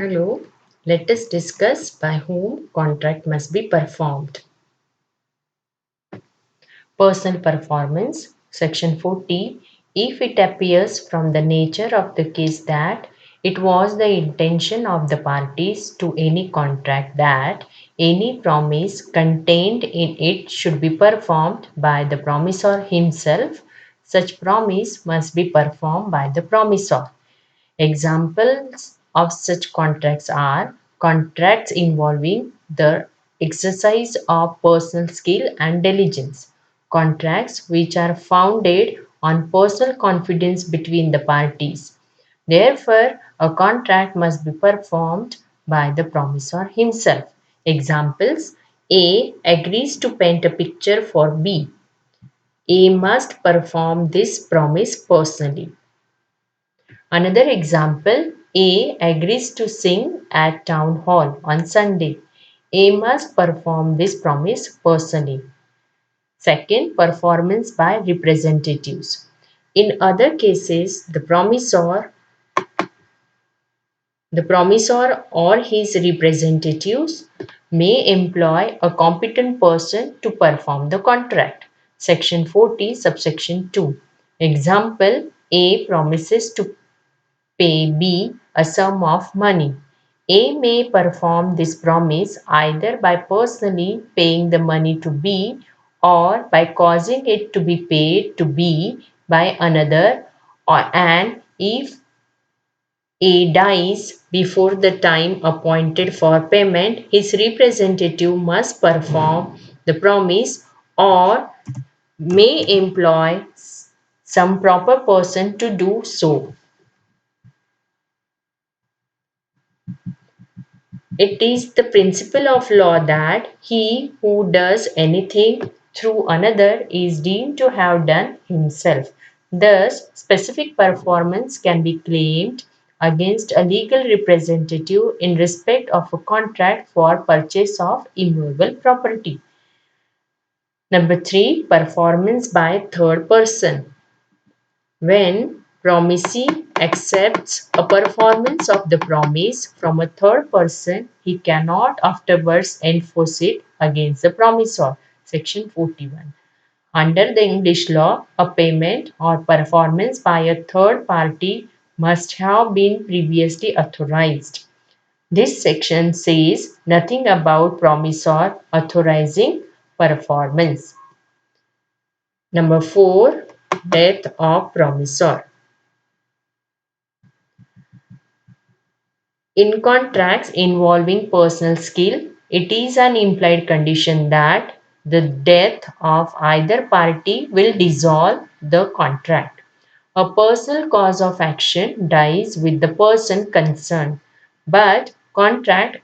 Hello, let us discuss by whom contract must be performed. Personal performance, Section 40. If it appears from the nature of the case that it was the intention of the parties to any contract that any promise contained in it should be performed by the promisor himself, such promise must be performed by the promisor. Examples of such contracts are contracts involving the exercise of personal skill and diligence, contracts which are founded on personal confidence between the parties. Therefore, a contract must be performed by the promisor himself. Examples: A agrees to paint a picture for B. A must perform this promise personally. Another example: A agrees to sing at town hall on Sunday. A must perform this promise personally. Second, performance by representatives. In other cases, the promisor or his representatives may employ a competent person to perform the contract. Section 40, subsection 2. Example: A promises to pay B a sum of money. A may perform this promise either by personally paying the money to B or by causing it to be paid to B by another, and if A dies before the time appointed for payment, his representative must perform the promise or may employ some proper person to do so. It is the principle of law that he who does anything through another is deemed to have done himself. Thus, specific performance can be claimed against a legal representative in respect of a contract for purchase of immovable property. Number 3, performance by third person. When promisee accepts a performance of the promise from a third person, he cannot afterwards enforce it against the promisor. Section 41. Under the English law, a payment or performance by a third party must have been previously authorized. This section says nothing about promisor authorizing performance. Number 4, death of promisor. In contracts involving personal skill, it is an implied condition that the death of either party will dissolve the contract. A personal cause of action dies with the person concerned, but contract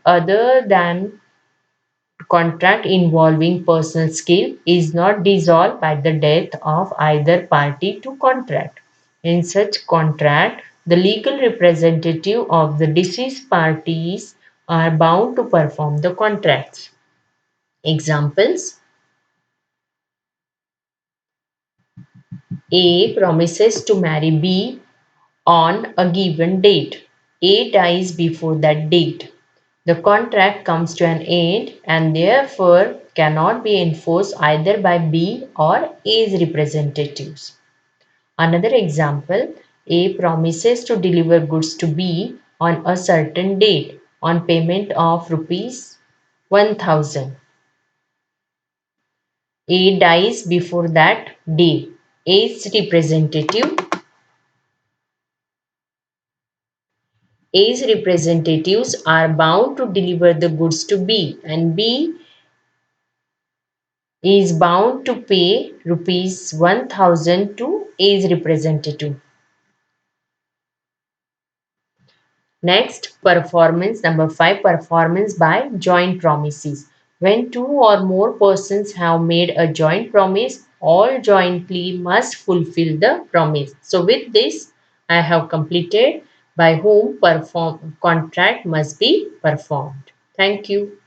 involving personal skill is not dissolved by the death of either party to contract. In such contract, the legal representative of the deceased parties are bound to perform the contracts. Examples: A promises to marry B on a given date. A dies before that date. The contract comes to an end and therefore cannot be enforced either by B or A's representatives. Another example: A promises to deliver goods to B on a certain date on payment of rupees 1000. A dies before that day. A's representatives are bound to deliver the goods to B, and B is bound to pay rupees 1000 to A's representative. Next, performance. Number 5, performance by joint promises. When two or more persons have made a joint promise, all jointly must fulfill the promise. So with this, I have completed by whom contract must be performed. Thank you.